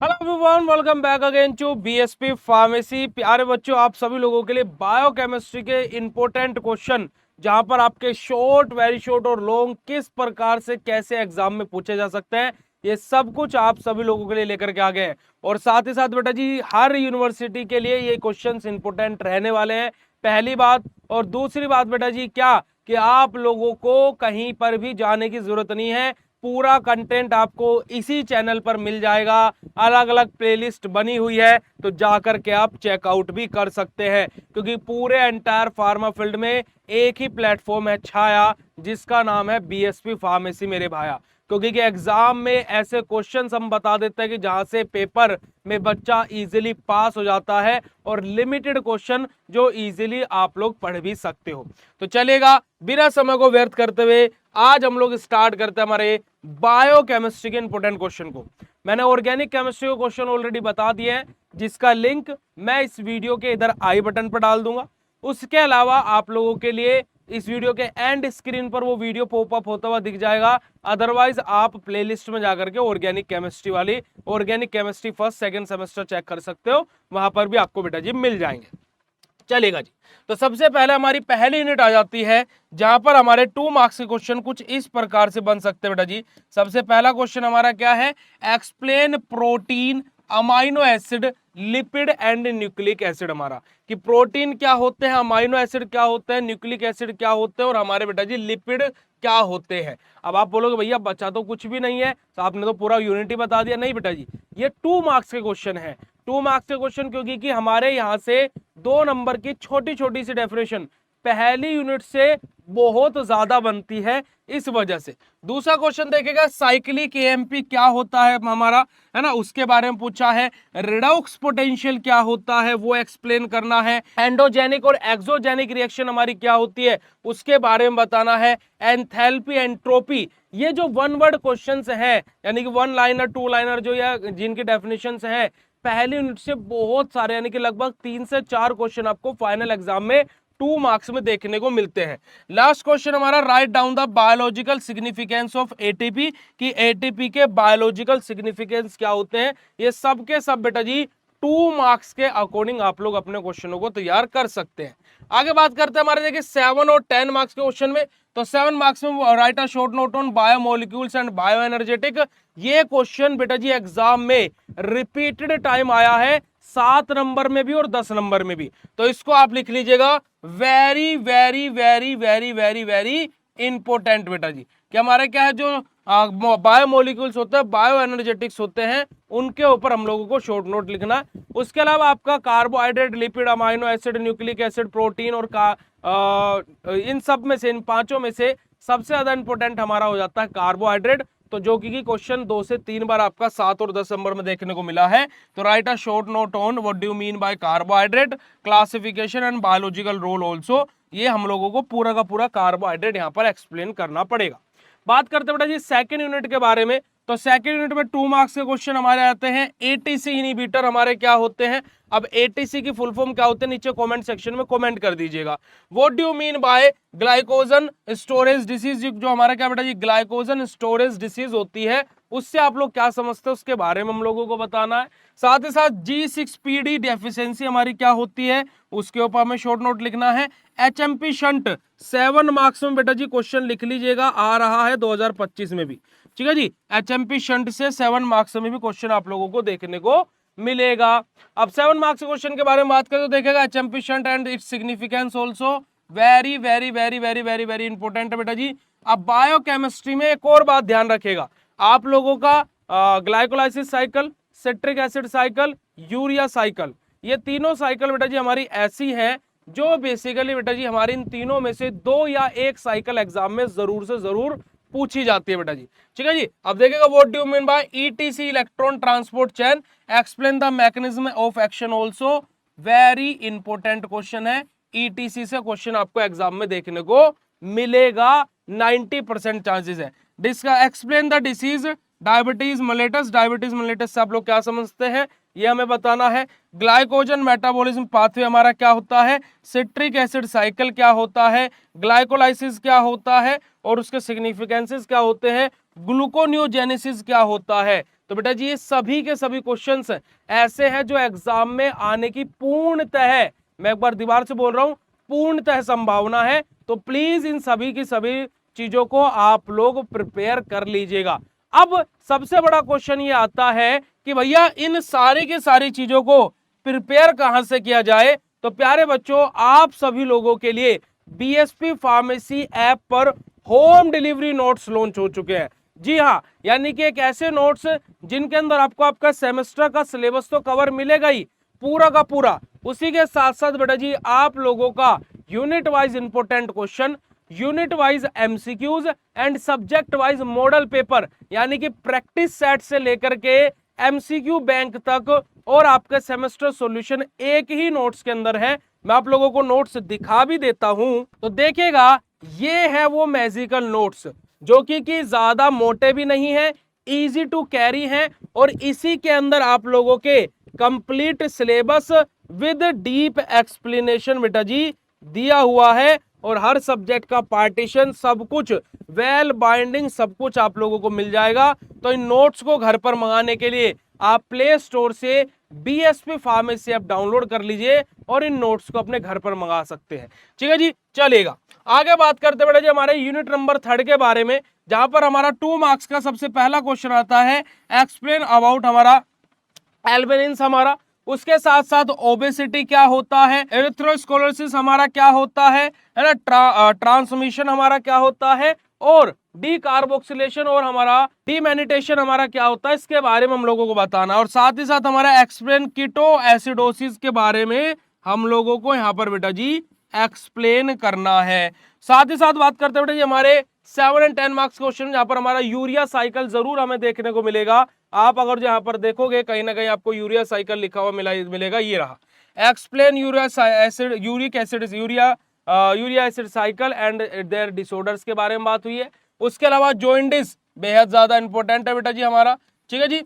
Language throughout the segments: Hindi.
Hello everyone, welcome back again to BSP pharmacy. प्यारे बच्चों, आप सभी लोगों के लिए बायोकेमिस्ट्री के इंपॉर्टेंट क्वेश्चन जहां पर आपके शॉर्ट, वेरी शॉर्ट और लॉन्ग किस प्रकार से कैसे एग्जाम में पूछे जा सकते हैं, ये सब कुछ आप सभी लोगों के लिए लेकर के आ गए हैं। और साथ ही साथ बेटा जी, हर यूनिवर्सिटी के लिए ये क्वेश्चंस इंपॉर्टेंट रहने वाले हैं, पहली बात। और दूसरी बात बेटा जी, क्या कि आप लोगों को कहीं पर भी जाने की जरूरत नहीं है। पूरा कंटेंट आपको इसी चैनल पर मिल जाएगा। अलग अलग प्लेलिस्ट बनी हुई है, तो जाकर के आप चेकआउट भी कर सकते हैं, क्योंकि पूरे एंटायर फार्मा फील्ड में एक ही प्लेटफॉर्म है छाया, जिसका नाम है बीएसपी फार्मेसी मेरे भाया। क्योंकि एग्जाम में ऐसे क्वेश्चंस हम बता देते हैं कि जहां से पेपर में बच्चा इजीली पास हो जाता है, और लिमिटेड क्वेश्चन जो इजीली आप लोग पढ़ भी सकते हो। तो चलेगा, बिना समय को व्यर्थ करते हुए आज हम लोग स्टार्ट करते हैं हमारे बायोकेमिस्ट्री के इंपोर्टेंट क्वेश्चन को। मैंने ऑर्गेनिक केमिस्ट्री को क्वेश्चन ऑलरेडी बता दिए हैं, जिसका लिंक मैं इस वीडियो के इधर आई बटन पर डाल दूंगा। उसके अलावा आप लोगों के लिए इस वीडियो के एंड स्क्रीन पर वो वीडियो पॉपअप होता हुआ दिख जाएगा। अदरवाइज आप प्लेलिस्ट में जाकर के ऑर्गेनिक केमिस्ट्री वाली organic chemistry first second semester check कर सकते हो, वहां पर भी आपको बेटा जी मिल जाएंगे। चलेगा जी। तो सबसे पहले हमारी पहली यूनिट आ जाती है, जहां पर हमारे 2 मार्क्स के क्वेश्चन कुछ इस प्रकार से बन सकते हैं बेटा जी। सबसे पहला क्वेश्चन हमारा क्या है? Explain protein, amino acid, lipid and nucleic acid. हमारा कि प्रोटीन क्या होते हैं, अमाइनो एसिड क्या होते हैं, न्यूक्लिक एसिड क्या होते हैं, और हमारे बेटा जी लिपिड क्या होते हैं। अब आप बोलोगे भैया बच्चा तो कुछ भी नहीं है, तो आपने तो पूरा यूनिट ही बता दिया। नहीं बेटा जी, ये 2 मार्क्स के क्वेश्चन है। 2 मार्क्स के क्वेश्चन क्योंकि कि हमारे यहां से 2 नंबर की छोटी छोटी सी डेफिनेशन पहली यूनिट से बहुत ज्यादा बनती है, इस वजह से। दूसरा क्वेश्चन देखेगा, साइक्लिक एएमपी क्या होता है हमारा, है ना, उसके बारे में पूछा है। रिडॉक्स पोटेंशियल क्या होता है, वो एक्सप्लेन करना है। एंडोजेनिक और एक्सोजेनिक रिएक्शन हमारी क्या होती है, उसके बारे में बताना है। एंथैल्पी, एंट्रोपी, ये जो वन वर्ड क्वेश्चंस हैं, यानी कि 1 लाइनर 2 लाइनर जो या जिनकी डेफिनेशंस हैं, पहली यूनिट से बहुत सारे, यानी कि लगभग 3 से 4 क्वेश्चन आपको फाइनल एग्जाम में 2 मार्क्स में देखने को मिलते हैं। लास्ट क्वेश्चन हमारा, write down the biological significance of ATP, कि एटीपी के बायोलॉजिकल सिग्निफिकेंस क्या होते हैं। ये सब के सब बेटा जी 2 मार्क्स के अकॉर्डिंग आप लोग अपने क्वेश्चनों को तैयार कर सकते हैं। आगे बात करते हैं हमारे देखिए 7 और 10 मार्क्स के क्वेश्चन में। तो 7 मार्क्स में right a short note on biomolecules and bio energetic. ये क्वेश्चन बेटा जी एग्जाम में रिपीटेड टाइम आया है, 7 नंबर में भी और 10 नंबर में भी। तो इसको आप लिख लीजिएगा, very very very very very very important बेटा जी। कि हमारे क्या है, जो बायोमोलिक्यूल्स होते हैं, बायो एनर्जेटिक्स होते हैं, उनके ऊपर हम लोगों को शॉर्ट नोट लिखना है। उसके अलावा आपका carbohydrate, lipid, amino acid, nucleic acid, protein और इन सब में से, इन पांचों में से सबसे ज्यादा इंपॉर्टेंट हमारा हो जाता है कार्बोहाइड्रेट। तो जो कि क्वेश्चन 2 से 3 बार आपका 7 और 10 नंबर में देखने को मिला है। तो write a short note on what do you mean by carbohydrate, classification and biological role also. ये हम लोगों को पूरा का पूरा कार्बोहाइड्रेट यहां पर एक्सप्लेन करना पड़ेगा। बात करते बेटा जी सेकंड यूनिट के बारे में। तो सेकंड यूनिट में 2 मार्क्स के क्वेश्चन हमारे आते हैं। एटीसी इनहिबिटर हमारे क्या होते हैं। अब एटीसी की फुल फॉर्म क्या होते हैं, नीचे कमेंट सेक्शन में कमेंट कर दीजिएगा। What do you mean bye glycogen storage disease, जो हमारा क्या बेटा जी ग्लाइकोजन स्टोरेज डिसीज होती है, उससे आप लोग क्या समझते हैं, उसके बारे में हम लोगों को बताना है। साथ ही साथ G6PD डेफिशिएंसी हमारी क्या होती है, उसके ऊपर हमें शॉर्ट नोट लिखना है। एचएमपी शंट 7 मार्क्स में बेटा जी क्वेश्चन लिख लीजिएगा, आ रहा है 2025 में भी। ठीक है जी, एचएमपी शंट से 7 मार्क्स में भी क्वेश्चन आप लोगों को देखने को मिलेगा। अब 7 मार्क्स क्वेश्चन के बारे में बात करें तो देखेगा HMP shunt and its significance also very very very very very very important है बेटा जी। अब बायोकेमिस्ट्री में एक और बात ध्यान रखेगा, आप लोगों का glycolysis cycle, citric acid cycle, urea cycle, ये तीनों साइकिल बेटा जी हमारी ऐसी हैं जो बेसिकली बेटा जी हमारी इन तीनों में से 2 या 1 साइकिल एग्जाम में जरूर से जरूर पूछी जाती है बेटा जी। ठीक है जी। अब देखेगा what do you mean bye etc electron transport chain, explain the mechanism of action also. Very important question है, ईटीसी से क्वेश्चन आपको एग्जाम में देखने को मिलेगा, 90% चांसेस है। Explain the disease diabetes mellitus, diabetes mellitus से आप लोग क्या समझते हैं, ये हमें बताना है। ग्लाइकोजन मेटाबॉलिज्म पाथवे हमारा क्या होता है, सिट्रिक एसिड साइकिल क्या होता है, ग्लाइकोलाइसिस क्या होता है और उसके सिग्निफिकेंसेस क्या होते हैं, ग्लूकोनियोजेनेसिस क्या होता है। तो बेटा जी ये सभी के सभी क्वेश्चंस ऐसे हैं जो एग्जाम में आने की पूर्णतः, मैं एक बार दीवार से बोल रहा हूं, पूर्णतः संभावना है। तो प्लीज इन सभी की सभी चीजों को आप लोग प्रिपेयर कर लीजिएगा। अब सबसे बड़ा क्वेश्चन ये आता है कि भैया इन सारी की सारी चीजों को प्रिपेयर कहां से किया जाए। तो प्यारे बच्चों, आप सभी लोगों के लिए बीएसपी फार्मेसी ऐप पर होम डिलीवरी नोट्स लॉन्च हो चुके हैं। जी हाँ, यानी कि एक ऐसे नोट्स जिनके अंदर आपको आपका सेमेस्टर का सिलेबस तो कवर मिलेगा ही पूरा का पूरा, उसी के साथ साथ बेटा जी आप लोगों का unit wise important question, unit wise MCQs and subject wise model paper, यानी कि प्रैक्टिस सेट से लेकर के एमसीक्यू बैंक तक और आपके सेमेस्टर सॉल्यूशन एक ही नोट्स के अंदर है। मैं आप लोगों को नोट्स दिखा भी देता हूं, तो देखिएगा ये है वो मैजिकल नोट्स जो कि ज्यादा मोटे भी नहीं है, इजी टू कैरी है, और इसी के अंदर आप लोगों के complete syllabus with deep explanation बेटा जी दिया हुआ है, और हर सब्जेक्ट का पार्टीशन सब कुछ वेल बाइंडिंग सब कुछ आप लोगों को मिल जाएगा। तो इन नोट्स को घर पर मंगाने के लिए आप प्ले स्टोर से बीएसपी फार्मेसी ऐप डाउनलोड कर लीजिए और इन नोट्स को अपने घर पर मंगा सकते हैं। ठीक है जी, चलेगा। आगे बात करते बेटा जी हमारे यूनिट नंबर 3 के बारे में, जहां पर हमारा 2 मार्क्स का सबसे पहला क्वेश्चन आता है एक्सप्लेन अबाउट हमारा एल्बिनिन्स हमारा, उसके साथ साथ ओबेसिटी क्या होता है, एरिथ्रोस्क्लेरोसिस हमारा क्या होता है ना, ट्रांसमिशन हमारा क्या होता है, और डीकार्बोक्सिलेशन और हमारा डीमैनिटेशन हमारा क्या होता है, इसके बारे में हम लोगों को बताना। और साथ ही साथ हमारा एक्सप्लेन कीटो एसिडोसिस के बारे में हम लोगों को यहाँ पर बेटा जी एक्सप्लेन करना है। साथ ही साथ बात करते हैं बेटा जी हमारे 7 एंड 10 मार्क्स क्वेश्चन, जहां पर हमारा यूरिया साइकिल जरूर हमें देखने को मिलेगा। आप अगर जहां पर देखोगे कहीं ना कहीं आपको यूरिया साइकिल लिखा हुआ मिलेगा, ये रहा explain uric acid urea acid cycle and their disorders के बारे में बात हुई है। उसके अलावा जॉइंटिस बेहद ज्यादा इंपॉर्टेंट है बेटा जी हमारा, ठीक है जी।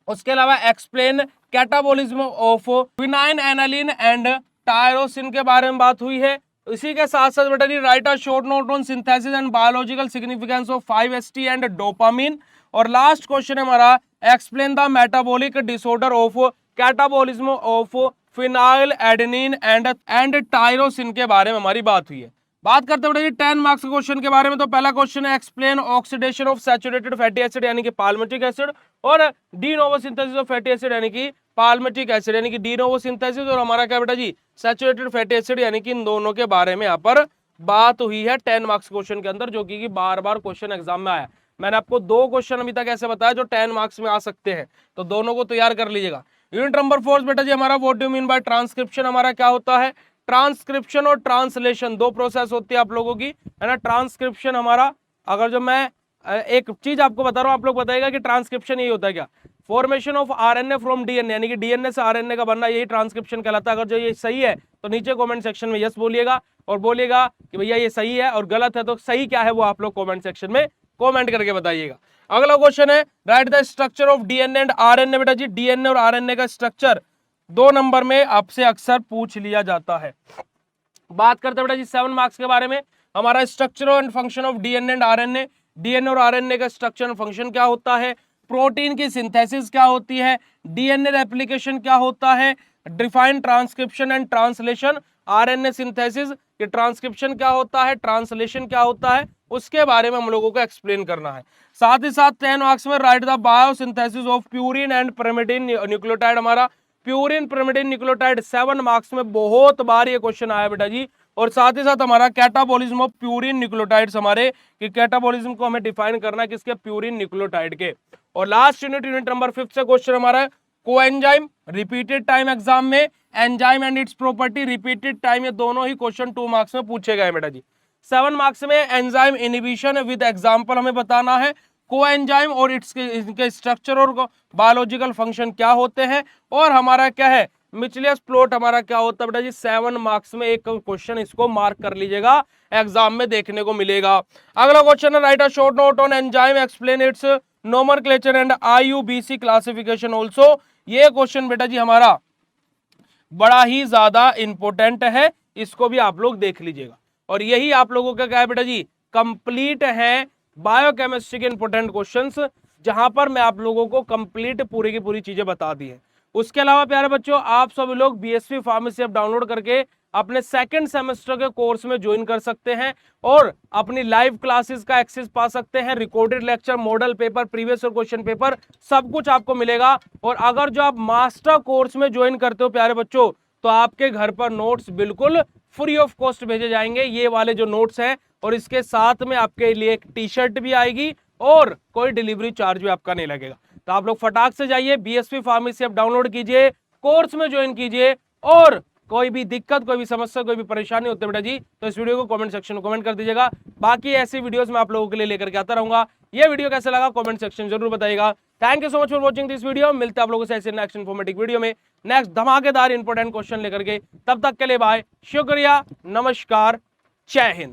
उसके अलावा explain catabolism of phenylalanine and tyrosine के बारे में बात हुई है। इसी के साथ साथ बेटा जी write a short note on synthesis and biological significance of 5-HT and dopamine. और लास्ट क्वेश्चन है हमारा explain the metabolic disorder of catabolism of phenylalanine and tyrosine के बारे में हमारी बात हुई है। बात करते हैं 10 मार्क्स क्वेश्चन के बारे में। तो पहला क्वेश्चन है explain oxidation of saturated fatty acid यानी कि पाल्मिटिक एसिड, और de novo synthesis of fatty acid यानी कि पाल्मिटिक एसिड, यानी कि डी नोवो सिंथेसिस और हमारा क्या बेटा जी सैचुरेटेड फैटी एसिड, यानी कि इन दोनों के बारे में यहाँ पर बात हुई है 10 मार्क्स क्वेश्चन के अंदर, जो कि बार बार क्वेश्चन एग्जाम में आया। मैंने आपको 2 क्वेश्चन अभी तक ऐसे बताया जो 10 मार्क्स में आ सकते हैं, तो दोनों को तैयार कर लीजिएगा। यूनिट नंबर 4 बेटा जी हमारा what do you mean bye transcription हमारा क्या होता है। ट्रांसक्रिप्शन और ट्रांसलेशन 2 प्रोसेस होती है आप लोगों की, है ना। ट्रांसक्रिप्शन हमारा, अगर जो मैं एक चीज आपको बता रहा हूं, आप लोग बताइएगा कि ट्रांसक्रिप्शन यही होता है क्या, formation of RNA from DNA, यानी कि डीएनए से आरएनए का बनना, यही ट्रांसक्रिप्शन कहलाता है। अगर जो ये सही है तो नीचे कमेंट सेक्शन में यस बोलिएगा, और बोलिएगा कि भैया ये सही है, और गलत है तो सही क्या है वो आप लोग कमेंट सेक्शन में कमेंट करके बताइएगा। अगला क्वेश्चन है right the structure of DNA and RNA. बेटा जी डीएनए और आरएनए का स्ट्रक्चर 2 नंबर में आपसे अक्सर पूछ लिया जाता है। बात करते हैं बेटा जी 7 मार्क्स के बारे में, हमारा structure and function of DNA and RNA. DNA और आरएनए का स्ट्रक्चर एंड फंक्शन क्या होता है, प्रोटीन की सिंथेसिस क्या होती है, डीएनए रेप्लिकेशन क्या होता है, define transcription and translation, RNA synthesis कि ट्रांसक्रिप्शन क्या होता है, ट्रांसलेशन क्या होता है, उसके बारे में हम लोगों को एक्सप्लेन करना है। साथ ही साथ 10 मार्क्स में right the biosynthesis of purine and pyrimidine nucleotide. हमारा प्यूरिन pyrimidine न्यूक्लियोटाइड 7 मार्क्स में बहुत बार ये क्वेश्चन आया बेटा जी। और साथ ही साथ हमारा कैटाबॉलिज्म ऑफ प्यूरिन न्यूक्लियोटाइड्स, हमारे कि कैटाबॉलिज्म को हमें डिफाइन करना है किसके, प्यूरिन न्यूक्लियोटाइड के। और लास्ट यूनिट नंबर 5 से क्वेश्चन हमारा कोएंजाइम, रिपीटेड टाइम एग्जाम में enzyme and it's property, repeated time, ये दोनों ही क्वेश्चन 2 मार्क्स में पूछे गए बेटा जी। 7 मार्क्स में एंजाइम इनहिबिशन विद एग्जांपल हमें बताना है, कोएंजाइम और इनके स्ट्रक्चर और बायोलॉजिकल फंक्शन क्या होते हैं, और हमारा क्या है मिचलियस प्लॉट हमारा क्या होता है बेटा जी। 7 मार्क्स में एक क्वेश्चन इसको मार्क कर लीजिएगा, एग्जाम में देखने को मिलेगा। अगला क्वेश्चन है right a short note on enzyme, explain it's nomenclature and IUPAC classification also. ये क्वेश्चन बेटा जी हमारा बड़ा ही ज्यादा इंपॉर्टेंट है, इसको भी आप लोग देख लीजिएगा। और यही आप लोगों का क्या है बेटा जी, कंप्लीट है बायोकेमिस्ट्री के इंपॉर्टेंट क्वेश्चंस जहां पर मैं आप लोगों को कंप्लीट पूरी की पूरी चीजें बता दी है। उसके अलावा प्यारे बच्चों, आप सभी लोग बीएसपी फार्मेसी ऐप डाउनलोड करके अपने सेकंड सेमेस्टर के कोर्स में ज्वाइन कर सकते हैं और अपनी लाइव क्लासेस का एक्सेस पा सकते हैं। Recorded lecture, model paper, previous और क्वेश्चन पेपर, सब कुछ आपको मिलेगा। और अगर जो आप मास्टर कोर्स में ज्वाइन करते हो प्यारे बच्चों, तो आपके घर पर नोट्स बिल्कुल फ्री ऑफ कॉस्ट भेजे जाएंगे, ये वाले जो नोट्स हैं। और इसके साथ में आपके लिए एक टी शर्ट भी आएगी और कोई डिलीवरी चार्ज भी आपका नहीं लगेगा। तो आप लोग फटाक से जाइए, बीएसपी फार्मेसी ऐप डाउनलोड कीजिए, कोर्स में ज्वाइन कीजिए। और कोई भी दिक्कत, कोई भी समस्या, कोई भी परेशानी होती है बेटा जी, तो इस वीडियो को कमेंट सेक्शन में कमेंट कर दीजिएगा। बाकी ऐसी वीडियोस मैं आप लोगों के लिए लेकर के आता रहूंगा। ये वीडियो कैसा लगा कमेंट सेक्शन जरूर बताइएगा। Thank you so much for watching this video. मिलते हैं आप लोगों से ऐसे नेक्स्ट इन्फॉर्मेटिव वीडियो में, नेक्स्ट धमाकेदार इंपॉर्टेंट क्वेश्चन लेकर के। तब तक के लिए बाय, शुक्रिया, नमस्कार, जय हिंद।